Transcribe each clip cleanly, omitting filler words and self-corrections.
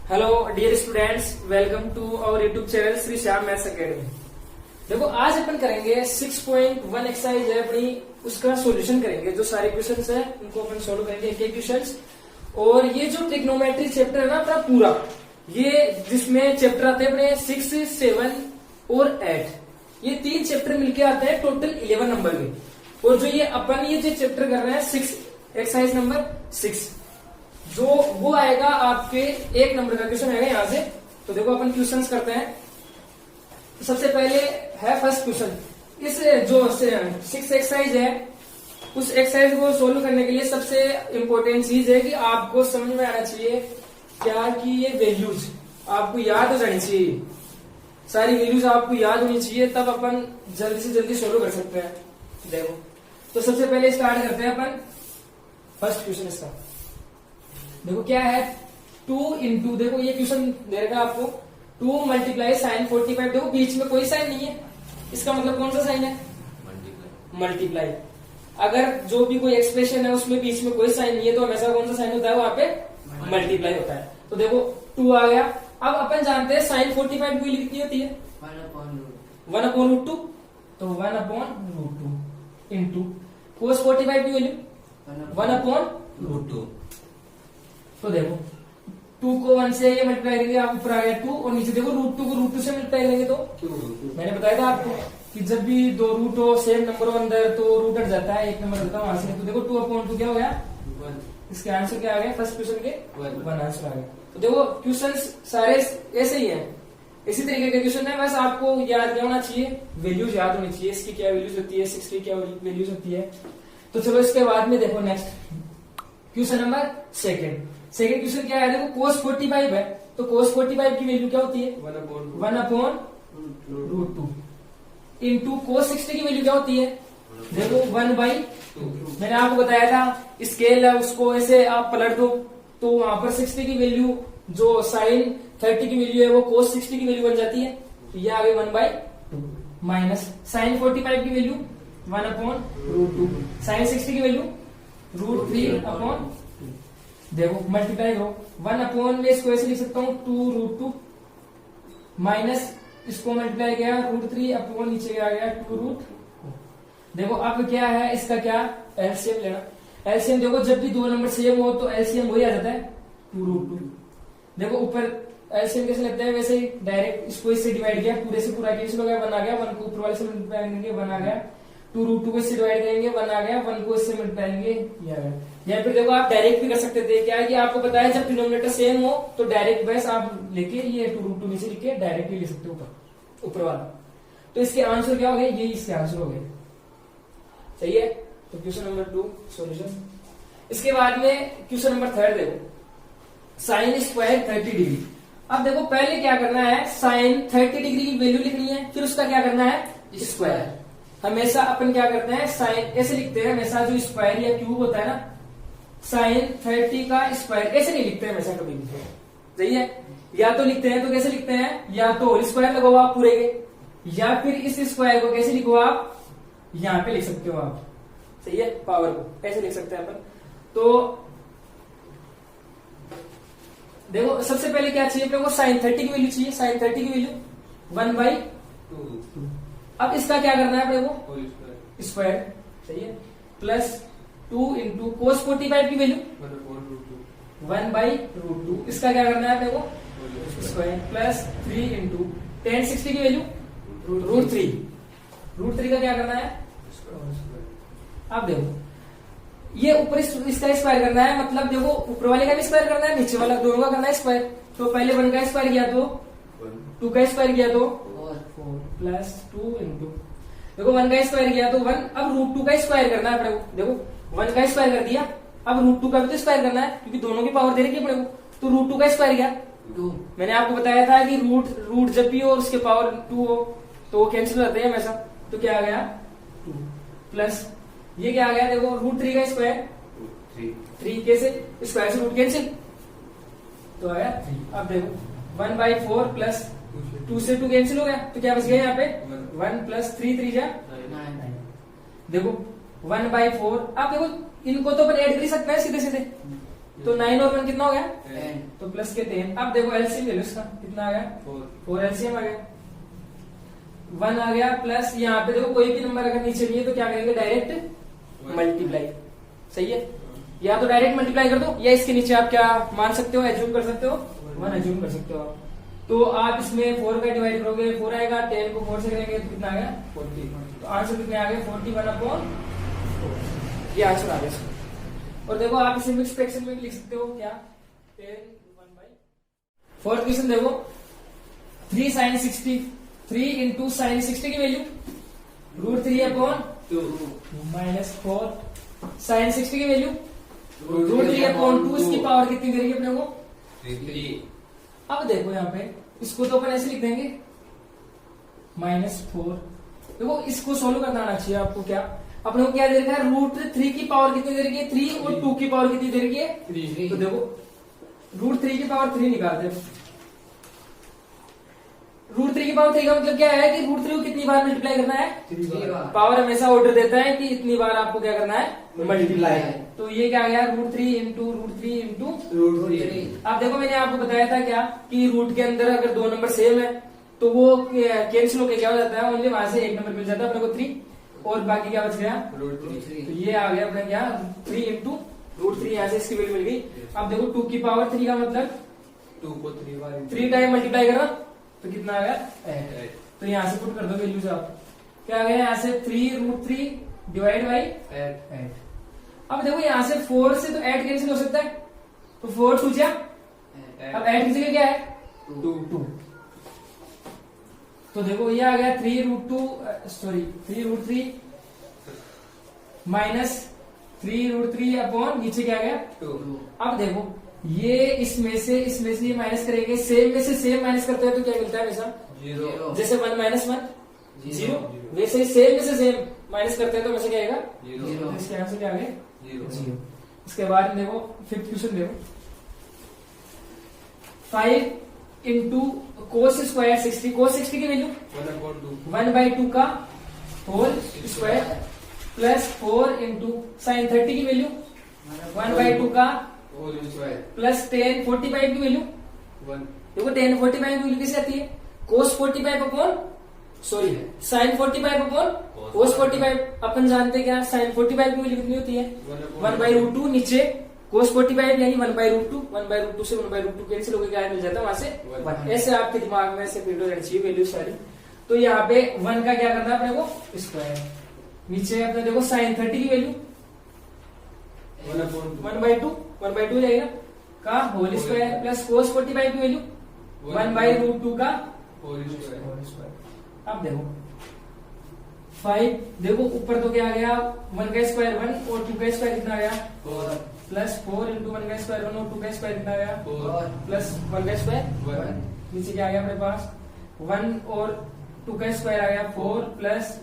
Hello dear students, welcome to our YouTube channel Shri Shyam maths academy. देखो आज अपन करेंगे 6.1 exercise है अपनी, उसका सॉल्यूशन करेंगे। जो सारे क्वेश्चंस हैं उनको अपन सोल्व करेंगे एक एक क्वेश्चंस। और ये जो ट्रिग्नोमेट्री चैप्टर है ना अपना पूरा, ये जिसमें चैप्टर आते हैं अपने 6, 7 और 8, ये 3 चैप्टर मिलके आते हैं टोटल 11 नंबर के। और जो ये अपन ये जो चैप्टर कर रहे हैं 6 एक्सरसाइज नंबर 6, जो वो आएगा आपके 1 नंबर का क्वेश्चन आएगा यहाँ से। तो देखो अपन क्वेश्चंस करते हैं। तो सबसे पहले है फर्स्ट क्वेश्चन। इस जो 6 एक्सरसाइज है उस एक्सरसाइज को सोल्व करने के लिए सबसे इंपॉर्टेंट चीज है कि आपको समझ में आना चाहिए क्या कि ये वैल्यूज आपको याद हो जानी चाहिए। सारी वैल्यूज आपको याद होनी चाहिए, तब अपन जल्दी से जल्दी सोल्व कर सकते हैं। देखो तो सबसे पहले स्टार्ट करते हैं अपन फर्स्ट क्वेश्चन इसका। देखो क्या है 2 इंटू, देखो ये क्वेश्चन दे रखा है आपको 2 मल्टीप्लाई साइन 45। देखो बीच में कोई साइन नहीं है, इसका मतलब कौन सा साइन है? मल्टीप्लाई। अगर जो भी कोई एक्सप्रेशन है उसमें बीच में कोई साइन नहीं है तो हमेशा कौन सा साइन होता है? वहां पे मल्टीप्लाई होता है। तो देखो 2 आ गया। अब अपन जानते हैं साइन 45 की वैल्यू कितनी होती है? 1/√2। तो 1/√2 इंटू कोस 45 की वैल्यू 1/√2। तो देखो 2 को 1 से ये मल्टीप्लाई करेंगे, आप ऊपर आ गया 2 और नीचे देखो √2 को √2 से मल्टीप्लाई करेंगे तो मैंने बताया था आपको कि जब भी 2 रूट हो सेम नंबर हो अंदर तो रूट हट जाता है, 1 नंबर हटता है वहां से। तो देखो 2/2 क्या हो गया? 1। इसके आंसर क्या आ गया? फर्स्ट क्वेश्चन के 1 आंसर आ गया। तो देखो क्वेश्चन सारे ऐसे ही है, इसी तरीके के क्वेश्चन है। बस आपको याद क्या होना चाहिए? वैल्यूज याद होनी चाहिए, इसकी क्या वैल्यूज होती है, 6 की क्या वैल्यूज होती है। तो चलो इसके बाद में देखो next question number second question क्या है? देखो cos 45 है, तो cos 45 की वैल्यू क्या होती है? 1/√2 इंटू cos 60 की वैल्यू क्या होती है? देखो 1/2। मैंने आपको बताया था स्केल है उसको ऐसे आप पलट दो तो वहां पर 60 की वैल्यू जो साइन 30 की वैल्यू है वो cos 60 की वैल्यू बन जाती है। तो ये आ गई 1/2 माइनस साइन 45 की वैल्यू 1/√2, साइन 60 की वैल्यू √3/2। देखो मल्टीप्लाई करो 1 में इसको ऐसे लिख सकता हूँ 2√2 माइनस इसको मल्टीप्लाई किया √3 नीचे आ गया 2√। देखो अब क्या है इसका, क्या एलसीएम लेना। एलसीएम देखो जब भी 2 नंबर सेम हो तो एलसीएम वही आ जाता है 2√2। देखो ऊपर एलसीएम कैसे लगता है वैसे ही डायरेक्ट इसको इससे डिवाइड किया, पूरे से पूरा कैंसिल हो गया, 1 आ गया। 1 को ऊपर वाले से मल्टीप्लाई करेंगे 1 आ गया। 2√2 को इससे डिवाइड करेंगे 1 आ गया। 1 को इससे मल्टीप्लाई करेंगे ये आ गया। या फिर देखो आप डायरेक्ट भी कर सकते थे। क्या है कि आपको पता है जब डिनोमिनेटर सेम हो तो डायरेक्ट बस आप लेके ये 2√2 नीचे लिख के डायरेक्ट ही लिख सकते हो ऊपर वाला। तो इसके आंसर क्या हो गए? ये इसके आंसर हो गए। सही है। तो क्वेश्चन नंबर 2 सॉल्यूशन। इसके बाद में क्वेश्चन नंबर 3 देखो साइन स्क्वायर 30 डिग्री। अब देखो पहले क्या करना है, साइन 30 डिग्री की वैल्यू लिखनी है, फिर उसका क्या करना है? स्क्वायर। हमेशा अपन क्या करते हैं साइन ऐसे लिखते हैं, हमेशा जो स्क्वायर या क्यूब होता है ना, साइन 30 का स्क्वायर ऐसे नहीं लिखते हैं हमेशा कभी भी। सही है। या तो लिखते हैं तो कैसे लिखते हैं, या तो होल स्क्वायर लगो आप पूरे के, या फिर इस स्क्वायर को कैसे लिखो आप यहाँ पे लिख सकते हो आप। सही है। पावर को ऐसे लिख सकते हैं अपन। तो देखो सबसे पहले क्या चाहिए अपने को? साइन 30 की वैल्यू चाहिए। साइन 30 की वैल्यू 1/2। अब इसका क्या करना है अपने को? स्क्वायर। सही है। प्लस 2 इंटू कोस 45 की वैल्यू 1/√2। इसका क्या करना है अपने को? स्क्वायर। प्लस 3 इंटू tan 60 की वैल्यू √3 का क्या करना है? अब देखो ये ऊपर इसका स्क्वायर करना है, मतलब देखो ऊपर वाले का भी स्क्वायर करना है, नीचे वाला दोनों का करना है स्क्वायर। तो पहले 1 का स्क्वायर किया तो 2 का स्क्वायर किया तो 4 प्लस 2 इंटू देखो 1 का स्क्वायर किया तो 1। अब √2 का स्क्वायर करना है अपने को। देखो 1 का स्क्वायर कर दिया, अब √2 का भी तो स्क्वायर करना है क्योंकि दोनों की पावर दे रखी है अपने को। तो √2 का स्क्वायर किया 2। मैंने आपको बताया था कि रूट जब भी हो और उसके पावर 2 हो तो वो कैंसिल हो जाते हैं हमेशा। तो क्या आ गया 2 प्लस ये क्या आ गया? देखो √3 का स्क्वायर 3 कैसे? स्क्वायर से रूट कैंसिल तो आया 3। अब देखो 1/4 प्लस 2 से 2 कैंसिल हो गया तो क्या बच गया यहाँ पे 1 प्लस 3 3 जा 9। देखो 1/4। आप देखो इनको तो अपन ऐड कर ही सकते हैं सीधे सीधे। तो 9 और 1 कितना हो गया? 10। तो प्लस के 10। अब देखो एलसीएम ले लो इसका, कितना आ गया? 4 एलसीएम आ गया, 1 आ गया प्लस यहाँ पे देखो कोई भी नंबर अगर नीचे नहीं है तो क्या करेंगे? Direct multiply. सही है, या तो डायरेक्ट मल्टीप्लाई कर दो या इसके नीचे आप क्या मान सकते हो, एज्यूम कर सकते हो, 1 एज्यूम कर सकते हो आप। तो आप इसमें 4 का डिवाइड करोगे 4 आएगा, 10 को 4 से करेंगे तो कितना आ गया? 40। तो आंसर कितने आ गए? 41/4। ये आंसर आ गया इसका। और देखो आप इसे मिक्स फ्रैक्शन में भी लिख सकते हो, क्या? 10/1। फोर्थ क्वेश्चन देखो, 3 sin 60, 3 इंटू साइन 60 की वैल्यू √3/2 -4 साइन 60 की वैल्यू √3/2। इसकी पावर कितनी करेगी अपने को? 3। अब देखो यहाँ पे इसको तो अपन ऐसे लिख देंगे -4। देखो इसको सोल्व करना आना चाहिए आपको। क्या अपने को क्या दे रखा है? √3 की पावर कितनी दे रखी है? 3 और 2 की पावर कितनी दे रखी है? 3। तो देखो √3 की पावर 3 निकालते हैं। √3 की पावर 3 का मतलब क्या है कि √3 को कितनी बार मल्टीप्लाई करना है? 3 बार। पावर हमेशा ऑर्डर देता है कि इतनी बार आपको क्या करना है? मल्टीप्लाई। तो ये क्या आ गया? √3 इंटू √3 इंटू √3। अब देखो मैंने आपको बताया था क्या कि रूट के अंदर अगर 2 नंबर सेम है तो वो कैंसिल होकर क्या हो जाता है? ओनली वहां से एक नंबर मिल जाता है अपने को 3 और बाकी क्या बच गया? √3। तो ये आ गया अपना क्या? 3 इंटू √3। यहाँ से इसकी वैल्यू मिल गई। अब देखो 2 की पावर 3 का मतलब 2 को 3 बार 3 टाइम मल्टीप्लाई करना तो कितना आ गया? 8। तो यहाँ से पुट कर दो वैल्यूज आप। क्या आ गया यहाँ से? 3√3 डिवाइड बाई 8। अब देखो यहाँ से 4 से तो 8 कैंसिल हो सकता है, तो 4 2 जा। अब 8 की जगह क्या है? 2। तो देखो ये आ गया 3√3 माइनस 3√3 नीचे क्या आ गया? 2। अब देखो ये इसमें से ये माइनस करेंगे, सेम में से सेम माइनस करते हैं तो क्या मिलता है हमेशा? 0। जैसे 1 - 1 0, वैसे ही सेम में से सेम माइनस करते हैं तो वैसे क्या आएगा? 0। तो इसके आंसर क्या आ गए? 0। इसके बाद में देखो 5th क्वेश्चन देखो, 5 इंटू cos स्क्वायर 60, cos 60 की वैल्यू 1/2 का whole square plus 4 into sine 30 की वैल्यू 1/2 का होल स्क्वायर प्लस 10 45 की वैल्यू। 1। देखो 10 45 की वैल्यू कैसे आती है? cos 45 sorry sine 45 cos 45। अपन जानते क्या साइन 45 की वैल्यू कितनी होती है? 1/√2 नीचे cos 45 यानी 1/√2, 1/√2 से 1/√2 कैंसिल होकर क्या मिल जाता है वहां से 1। ऐसे आपके दिमाग में ऐसे प्रिंट हो जानी चाहिए वैल्यू सारी। तो यहाँ पे 1 का क्या करना है अपने को? स्क्वायर। नीचे अपने देखो साइन 30 की वैल्यू 1/2 जाएगा का होल स्क्वायर प्लस cos 45 की वैल्यू 1/√2 का होल स्क्वायर। अब देखो 5 देखो ऊपर तो क्या आ गया? 1 का स्क्वायर 1 और 2 का स्क्वायर कितना आ गया? 4। प्लस 4 इंटू 1 का स्क्वायर 1 और 2 का स्क्वायर कितना आ गया? 4 प्लस 1 का स्क्वायर 1। नीचे क्या आ गया अपने पास? 1 और 2 का स्क्वायर आ गया 4 प्लस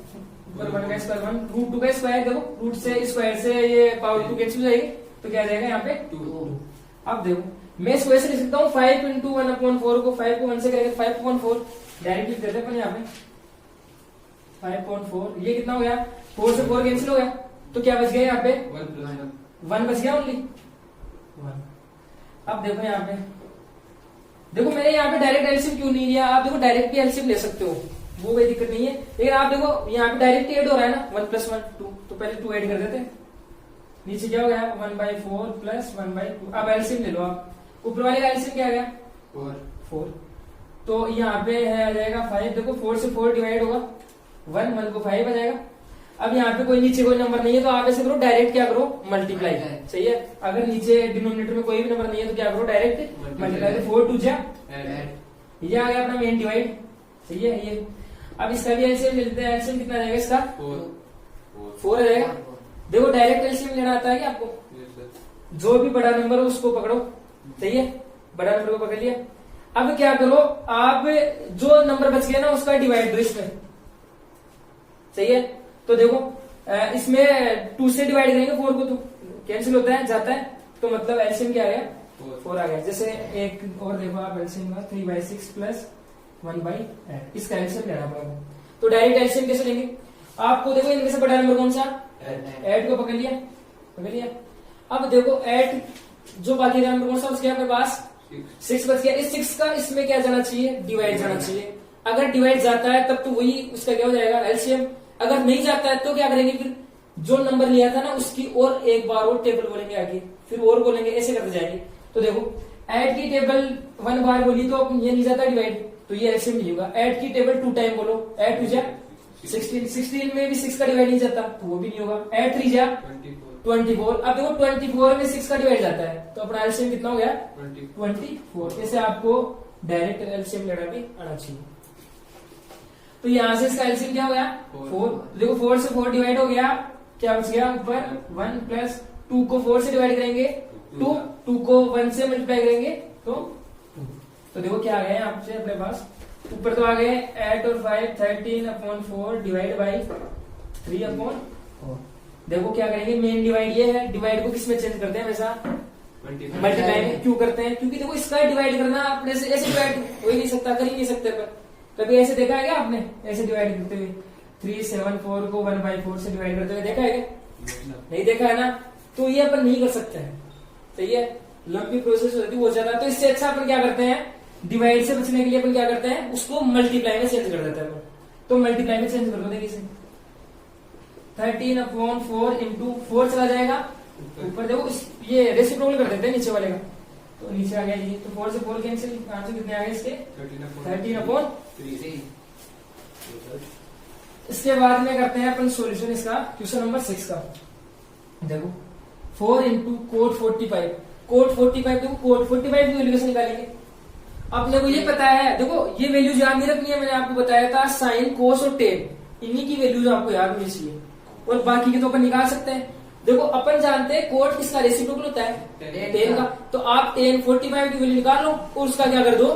ऊपर 1 का स्क्वायर 1 √2 का स्क्वायर। देखो रूट से स्क्वायर से ये पावर 2 कैंसिल हो जाएगी तो क्या आ जाएगा यहाँ पे? 2। अब देखो मैं इसको ऐसे लिख सकता हूँ 5 इंटू 1/4 को 5 को 1 से करेंगे 5/4 डायरेक्ट लिख देते हैं अपन यहाँ पे 5/4। ये कितना हो गया? 4 से 4 कैंसिल हो गया तो क्या बच गया यहाँ पे? 1 बच गया ओनली 1। अब देखो यहाँ पे देखो मैंने यहाँ पे डायरेक्ट एलसीएम क्यों नहीं लिया? आप देखो डायरेक्ट भी एलसीएम ले सकते हो, वो कोई दिक्कत नहीं है, लेकिन आप देखो यहाँ पे डायरेक्ट ऐड हो रहा है ना 1 + 1 2, तो पहले 2 ऐड कर देते हैं। नीचे क्या हो गया? 1/4 प्लस 1/2। अब एलसीएम ले लो आप। ऊपर वाले का एलसीएम क्या आ गया? 4। तो यहाँ पे है आ जाएगा 5। देखो 4 से 4 डिवाइड होगा 1 को 5 आ जाएगा। अब यहाँ पे कोई नीचे कोई नंबर नहीं है तो आप ऐसे करो डायरेक्ट क्या करो? मल्टीप्लाई। सही है, अगर नीचे डिनोमिनेटर में कोई भी नंबर नहीं है तो क्या करो? Direct multiply. 4 2 जा, ये आ गया अपना मेन डिवाइड। सही है ये। अब इसका भी एलसीएम लेते हैं। एलसीएम कितना आ जाएगा इसका? 4 आ जाएगा। देखो डायरेक्ट एलसीएम लेना आता है क्या आपको? जो भी बड़ा नंबर हो उसको पकड़ो। सही है, बड़ा नंबर को पकड़ लिया। अब क्या करो आप, जो नंबर बच गया ना उसका डिवाइड दो इसमें। सही है, तो देखो इसमें 2 से डिवाइड करेंगे 4 को तो कैंसिल होता है जाता है, तो मतलब एलसीएम क्या आ गया? 4 आ गया। जैसे एक और देखो आप एलसीएम का 3/6 प्लस 1/8 इसका एलसीएम लेना पड़ेगा। तो डायरेक्ट एलसीएम कैसे लेंगे? आपको देखो इनमें से बड़ा नंबर कौन सा? 8 को पकड़ लिया। अब देखो 8 जो बाकी का नंबर कौन सा बच गया अपने पास? 6 बच गया। इस 6 का इसमें क्या जाना चाहिए? डिवाइड जाना चाहिए। अगर डिवाइड जाता है तब तो वही उसका क्या हो जाएगा? एलसीएम। अगर नहीं जाता है तो क्या करेंगे फिर? जो नंबर लिया था ना उसकी और एक बार और टेबल बोलेंगे आगे, फिर और बोलेंगे, ऐसे करते जाएंगे। तो देखो ऐड की टेबल 1 बार बोली तो ये नहीं जाता डिवाइड, तो ये एलसीएम नहीं होगा। ऐड की टेबल 2 टाइम बोलो, ऐड 2 जा 16, 16 में भी 6 का डिवाइड नहीं जाता तो वो भी नहीं होगा। ऐड 3 जा 24। अब देखो 24 में 6 का डिवाइड जाता है तो अपना एलसीएम कितना हो गया? 24। ऐसे आपको डायरेक्ट एलसीएम लेना भी आना चाहिए। तो यहां से इसका एलसीएम क्या हो गया? 4। देखो 4 से 4 डिवाइड हो गया, क्या बच गया ऊपर? 1 प्लस 2 को 4 से डिवाइड करेंगे 2, 2 को 1 से मल्टीप्लाई करेंगे तो 2। तो देखो क्या आ गया आपसे अपने पास ऊपर तो आ गए 8 और 5 13/4 डिवाइड बाई 3/4। देखो क्या करेंगे, मेन डिवाइड ये है, डिवाइड को किस में चेंज करते हैं हमेशा? मल्टीप्लाई में। क्यों करते हैं? क्योंकि देखो इसका डिवाइड करना अपने से ऐसे डिवाइड हो ही नहीं सकता, कर ही नहीं सकते। पर कभी ऐसे देखा है क्या आपने ऐसे डिवाइड करते हुए? 3 7 4 को 1/4 से डिवाइड करते हुए देखा है क्या? नहीं देखा है ना, तो ये अपन नहीं कर सकते हैं। सही है, लंबी प्रोसेस होती है बहुत ज्यादा। तो इससे अच्छा अपन क्या करते हैं, डिवाइड से बचने के लिए अपन क्या करते हैं, उसको मल्टीप्लाई में चेंज कर देते हैं। तो मल्टीप्लाई में चेंज कर दो, देखिए 13/4 इंटू 4 चला जाएगा ऊपर। देखो ये रेसिप्रोकल कर देते हैं नीचे वाले का, तो नीचे आ गया ये। तो 4 से 4 कैंसिल, आंसर कितने आ गए इसके? 13/3। इसके बाद में करते हैं अपन सॉल्यूशन इसका, क्वेश्चन नंबर 6 का। देखो 4 इंटू कोट 45। कोट 45, देखो कोट 45 की वैल्यू कैसे निकालेंगे? अपने को ये पता है, देखो ये वैल्यूज याद नहीं रखनी है, मैंने आपको बताया था साइन कोस और टेन, इन्हीं की वैल्यूज आपको याद होनी चाहिए, और बाकी के तो अपन निकाल सकते हैं। देखो अपन जानते हैं कोट किसका रेसिप्रोकल होता है? टेन का। तो आप टेन 45 की वैल्यू निकाल लो और उसका क्या कर दो?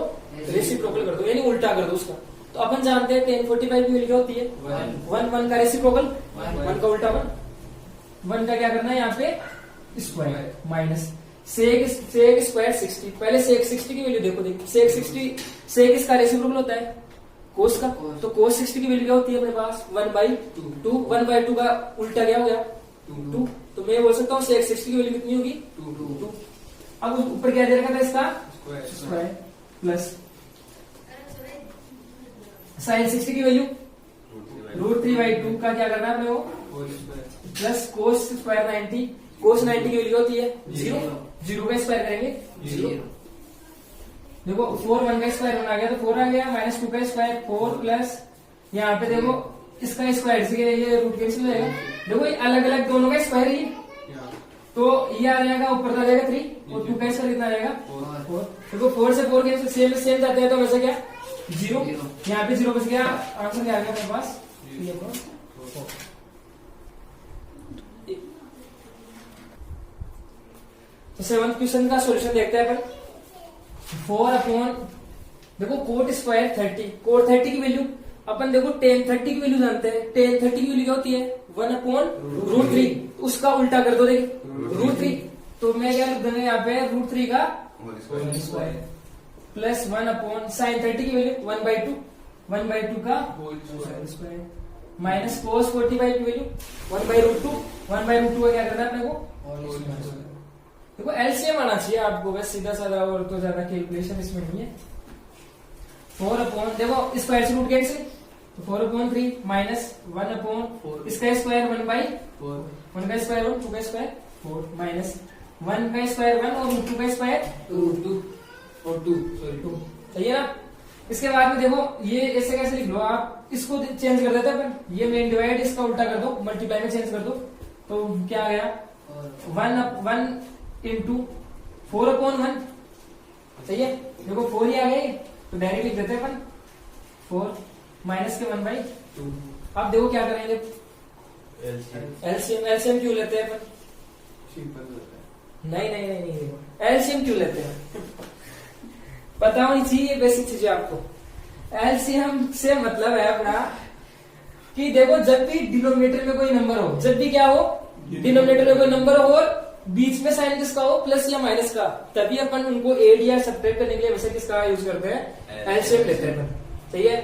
रेसिप्रोकल कर दो, यानी उल्टा कर दो उसका। तो अपन जानते हैं 10 45 की वैल्यू क्या होती है? 1 का रेसिप्रोकल 1 का उल्टा 1 का क्या करना है यहाँ पे? Square minus sec square 60। पहले सेक 60 की वैल्यू देखो सेक 60, सेक इसका रेसिप्रोकल होता है कोस का, तो कोस 60 की वैल्यू क्या होती है अपने पास? 1/2। 1/2 का उल्टा क्या हो गया? 2। तो मैं बोल सकता हूँ सेक 60 की वैल्यू कितनी होगी? 2। अब ऊपर क्या दे रखा था इसका? स्क्वायर प्लस साइन 60 की वैल्यू √3/2 का क्या करना है अपने को? Plus cos square 90। कोस 90 की वैल्यू होती है 0, 0 का स्क्वायर करेंगे 0। देखो 4 1 का स्क्वायर 1 आ गया, तो 4 आ गया, माइनस 2 का स्क्वायर 4 प्लस यहाँ पे देखो इसका स्क्वायर से ये रूट कैंसिल हो जाएगा। देखो ये अलग अलग दोनों का स्क्वायर ही, तो ये आ जाएगा ऊपर आ जाएगा 3 और 2 का स्क्वायर कितना आ जाएगा 4। देखो 4 से 4 कैंसिल सेम जाते हैं, तो वैसे क्या 0, यहाँ पे 0 बच गया, आंसर क्या आ गया मेरे पास? तो 7th क्वेश्चन का सॉल्यूशन देखते हैं अपन। 4 देखो कोट स्क्वायर 30, कोट 30 की वैल्यू अपन देखो tan 30 की वैल्यू जानते हैं। tan 30 की वैल्यू क्या होती है? 1/√3। उसका उल्टा कर दो, देखिए √3। तो मैं क्या लिख दूंगा यहाँ पे √3 का स्क्वायर प्लस 1 साइन 30 की वैल्यू 1/2 का स्क्वायर माइनस कोस 45 की वैल्यू 1/√2। 1/√2 का क्या करना है अपने को? देखो एलसीएम आना चाहिए आपको, बस सीधा साधा, और तो ज्यादा कैलकुलेशन इसमें नहीं है। 4 देखो स्क्वायर से रूट कैंसिल, तो 4/3 माइनस 1/4 इसका स्क्वायर 1/4, 1 का स्क्वायर 1, 2 का स्क्वायर 4 माइनस 1 का स्क्वायर 1 और 2 का स्क्वायर 2। सही है ना? इसके बाद में देखो ये ऐसे कैसे लिख लो आप, इसको चेंज कर देते हैं, ये मेन डिवाइड इसका उल्टा कर दो, मल्टीप्लाई में चेंज कर दो, तो क्या आ गया 1 इंटू 4/1। सही है, देखो 4 ही आ गई, तो डायरेक्ट लिख देते हैं अपन 4 माइनस के 1/2। अब देखो क्या करेंगे, एलसीएम क्यों लेते हैं अपन? नहीं, देखो एलसीएम क्यों लेते हैं पता होनी चाहिए बेसिक चीजें आपको। एलसीएम से मतलब है अपना कि देखो जब भी डिनोमिनेटर में कोई नंबर हो, जब भी क्या हो डिनोमिनेटर में कोई नंबर हो और बीच में साइन किसका हो, प्लस या माइनस का, तभी अपन उनको एड या सब्ट्रैक्ट करने के लिए वैसे किसका यूज करते हैं? एलसीएम लेते हैं। सही है,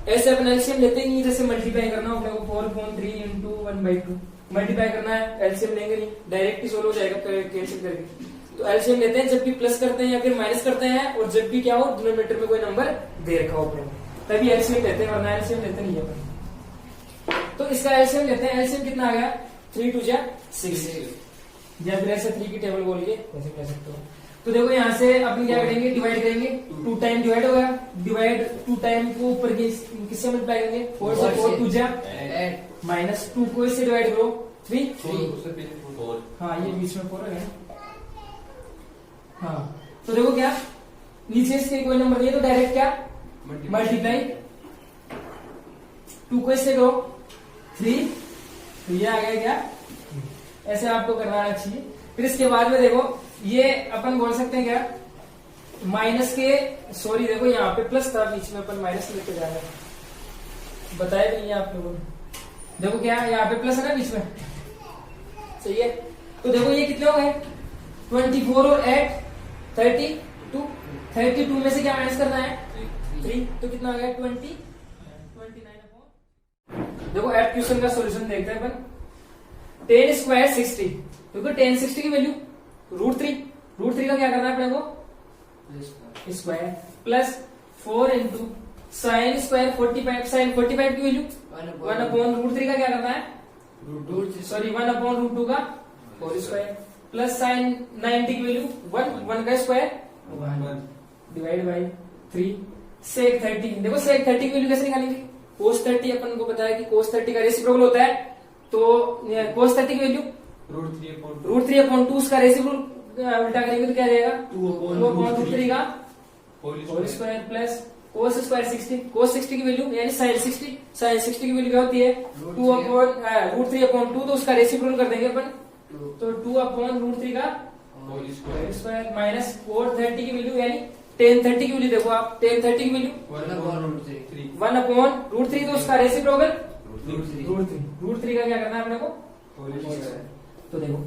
ऐसे अपन एलसीएम लेते ही नहीं, जैसे मल्टीप्लाई करना हो अपने को 4/3 इंटू 1/2 मल्टीप्लाई करना है, एलसीएम लेंगे नहीं, डायरेक्ट ही सोल्व हो जाएगा कैंसिल करके। तो एलसीएम लेते हैं जब भी प्लस करते हैं या फिर माइनस करते हैं, और जब भी क्या हो डिनोमिनेटर में कोई नंबर दे रखा हो अपने को, तभी एलसीएम लेते हैं, वरना एलसीएम लेते नहीं है अपन। तो इसका एलसीएम लेते हैं। एलसीएम कितना आ गया? 3 2 जा 6, या फिर ऐसे 3 की टेबल बोल के ऐसे कह सकते हो। तो देखो यहाँ से अपन क्या करेंगे, डिवाइड करेंगे, 2 टाइम डिवाइड हो गया, डिवाइड 2 टाइम को ऊपर किससे मल्टीप्लाई करेंगे? 4 से 4 2 जा माइनस 2 को इससे डिवाइड करो 3 4 हाँ ये बीच में 4 है। हाँ तो देखो क्या नीचे इसके कोई नंबर नहीं है, तो डायरेक्ट क्या मल्टीप्लाई 2 को इससे करो 3, तो ये आ गया क्या, ऐसे आपको करना आना चाहिए। फिर इसके बाद में देखो ये अपन बोल सकते हैं क्या, माइनस के सॉरी देखो यहाँ पे प्लस था, बीच में अपन माइनस लेके जा रहे हैं, बताया भी नहीं है आप लोगों ने। देखो क्या यहाँ पे प्लस है ना बीच में, सही है। तो देखो ये कितने हो गए 24 और 8 32, 32 में से क्या माइनस करना है 3, तो कितना आ गया 29। देखो एट क्वेश्चन का सॉल्यूशन देखते हैं अपन। 10 स्क्वायर 60, देखो 10 60 की वैल्यू √3 का क्या करना है अपने को square, plus 4 into sine square 45, sine 45 की वैल्यू 1/√3 का क्या करना है, सॉरी 1/√2 का होल स्क्वायर, प्लस साइन 90 की वैल्यू 1 का स्क्वायर डिवाइड बाई 3, सेक 30। देखो सेक 30 की वैल्यू कैसे निकालेंगे, कोस 30 अपन को पता है कि कोस 30 का रेसिप्रोकल होता है, तो कोस 30 की वैल्यू √3/2 उसका रेसिप्रोकल उल्टा करेंगे तो क्या जाएगा 2/√3 का whole square, plus cos square 60, cos 60 की वैल्यू यानी साइन 60 की वैल्यू क्या होती है √3/2, तो उसका रेसिप्रोकल कर देंगे अपन, तो 2/√3 का होल स्क्वायर, माइनस कोस 30 की वैल्यू यानी tan 30 की वैल्यू देखो आप, tan 30 की वैल्यू 1/√3, तो उसका रेसिप्रोकल √3 का क्या करना है अपने को, तो देखो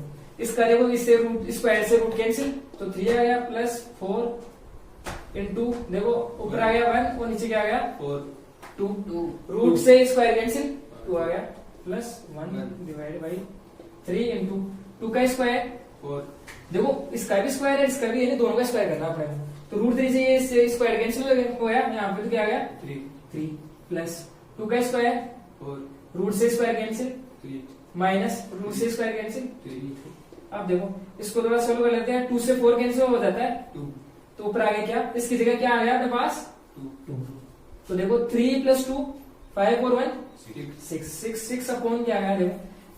इसका देखो इससे रूट स्क्वायर से रूट कैंसिल, तो 3 आ गया, प्लस 4 इंटू देखो ऊपर आ गया 1 और नीचे क्या आ गया 2, रूट से स्क्वायर कैंसिल 2 आ गया, प्लस 1 डिवाइड बाई 3 इंटू 2 का स्क्वायर 4, देखो इसका भी स्क्वायर है इसका भी है, दोनों का स्क्वायर करना अपने को, तो √3 से ये स्क्वायर कैंसिल हो गया, यहाँ पे तो क्या आ गया 3 प्लस 2 का स्क्वायर 4, रूट से स्क्वायर कैंसिल माइनस रूट से स्क्वायर कैंसिल। अब देखो इसको थोड़ा सोल्व कर लेते हैं, 2 से 4 कैंसिल हो जाता है 2, तो ऊपर आ गया क्या, इसकी जगह क्या आ गया अपने पास 2, तो देखो 3 + 2 5 और 1 6 अपॉन क्या आ गया, देखो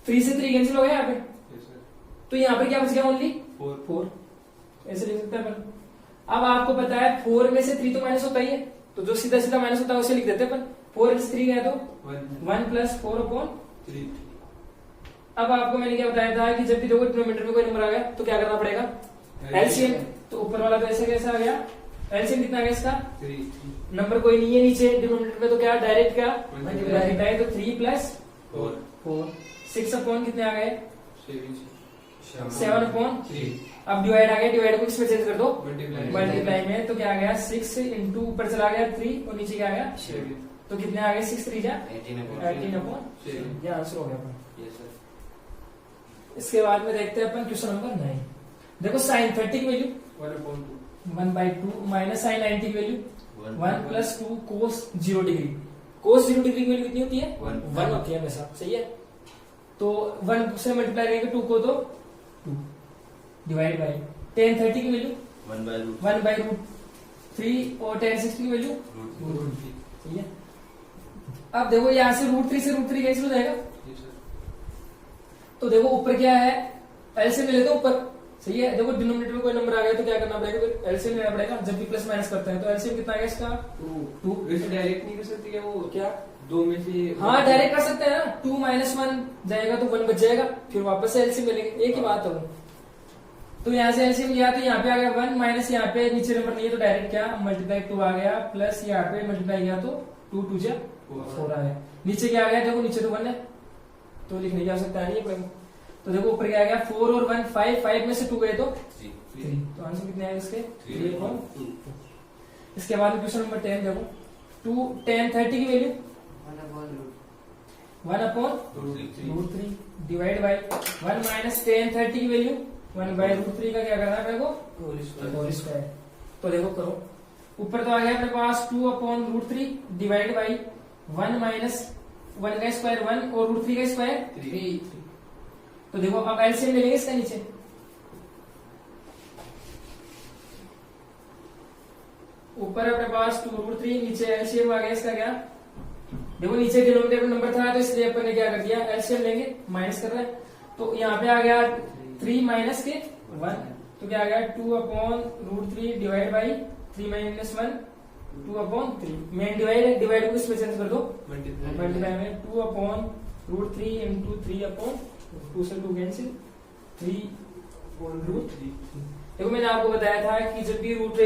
3 से 3 कैंसिल हो गया यहाँ पे, तो यहाँ पे क्या बच गया ओनली 4, ऐसे लिख सकते हैं अपन। अब आपको पता है 4 में से 3 तो माइनस होता ही है, तो जो सीधा सीधा माइनस होता है उसे लिख देते हैं अपन, 4 में से 3 गया तो 1 + 4/3। अब आपको मैंने क्या बताया था कि जब भी देखो डिनोमिनेटर में कोई नंबर आ गया तो क्या करना पड़ेगा एलसीएम, तो ऊपर वाला तो ऐसे कैसा आ गया, एलसीएम कितना आ गया इसका 3, नंबर कोई नहीं है नीचे डिनोमिनेटर में, तो क्या डायरेक्ट क्या मल्टीप्लाई, तो 3 + 4 6 अपॉन कितने आ गए 7/3। अब डिवाइड आ गया, डिवाइड को किसमें चेंज कर दो मल्टीप्लाई में, तो क्या आ गया 6 इंटू ऊपर चला गया 3 और नीचे क्या आ गया 7, तो कितने आ गए 6 3 18/7, ये आंसर हो गया अपन। इसके बाद में देखते हैं अपन क्वेश्चन नंबर 9। देखो साइन 30 की वैल्यू 1/2 माइनस साइन 90 की वैल्यू 1 + 2 कोस 0 डिग्री, कोस 0 डिग्री की वैल्यू कितनी होती है 1 होती है हमेशा, सही है। तो 1 से मल्टीप्लाई करेंगे 2 को, तो 2 डिवाइड बाई tan 30 की वैल्यू 1/√3 और tan 60 की वैल्यू √3, सही है। अब देखो यहाँ से √3 से √3 कैंसिल हो जाएगा, तो देखो ऊपर क्या है एलसीएम ले लेते हैं ऊपर, सही है। देखो डिनोमिनेटर में कोई नंबर आ गया तो क्या करना पड़ेगा, फिर एलसीएम लेना पड़ेगा, जब भी प्लस माइनस करते हैं तो एलसीएम कितना आ गया इसका 2। वैसे डायरेक्ट नहीं कर सकते क्या, वो क्या 2 में से, हाँ डायरेक्ट कर सकते हैं ना, 2 - 1 जाएगा तो 1 बच जाएगा, फिर वापस से एलसीएम मिलेंगे, एक ही बात है वो। तो यहाँ से एलसीएम लिया तो यहाँ पे आ गया 1 माइनस यहाँ पे नीचे नंबर नहीं है तो डायरेक्ट क्या मल्टीप्लाई 2 आ गया, प्लस यहाँ पे मल्टीप्लाई किया तो 2 2 जा 4 आ गया, नीचे क्या आ गया देखो नीचे तो 1 है तो लिखने की आवश्यकता नहीं है। तो देखो ऊपर क्या आ गया 4 और 1 5 में से 2 गए तो 3, तो आंसर कितने आए इसके 3/2। इसके बाद क्वेश्चन नंबर 10 देखो 2 tan 30 की value 1/√3 divide by 1 minus tan 30 की वैल्यू 1/√3 का क्या करना है अपने को, होल स्क्वायर। तो देखो करो, ऊपर तो आ गया अपने पास 2/√3 डिवाइड बाई 1 माइनस 1 का स्क्वायर 1 और √3 का स्क्वायर 3। तो देखो अब एलसीएम ले लेंगे इसका नीचे, ऊपर अपने पास 2√3, नीचे एलसीएम आ गया इसका क्या, देखो नीचे डिनोमिनेटर नंबर था तो इसलिए अपन ने क्या कर दिया, एलसीएम लेंगे, माइनस कर रहे हैं। तो यहाँ पे आ गया 3 माइनस के 1, तो क्या आ गया 2/√3 divide by 3 minus 1 2/3। Main divide है, डिवाइड को इसमें चेंज कर दो, मल्टीप्लाई में 2/√3 इंटू 3/2 से 2 कैंसिल 3/√3। देखो मैंने आपको बताया था कि जब भी रूट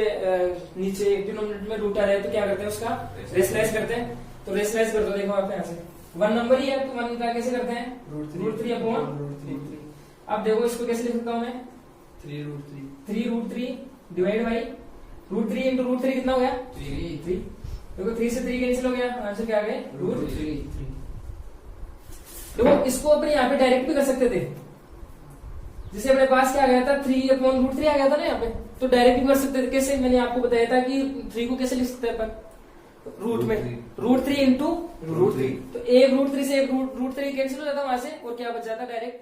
नीचे डिनोमिनेटर में रूट आ रहा है तो क्या करते हैं, उसका रेशनलाइज करते हैं। तो रेशनलाइज कर दो, देखो आप यहाँ से 1 नंबर ही है तो 1 का कैसे करते हैं, √3/√3। अब देखो इसको कैसे लिख सकता हूँ मैं, 3√3 डिवाइड बाई √3 इंटू √3 कितना हो गया, 3। देखो 3 से 3 कैंसिल हो गया, आंसर क्या आ गया, √3। देखो इसको अपन यहाँ पे डायरेक्ट भी कर सकते थे, जैसे अपने पास क्या आ गया था 3/√3 आ गया था ना यहाँ पे, तो डायरेक्ट भी कर सकते थे। कैसे, मैंने आपको बताया था कि 3 को कैसे लिख सकते हैं अपन, रूट में √3 इंटू √3, तो एक √3 से एक √3 कैंसिल हो जाता वहां से और क्या बच जाता डायरेक्ट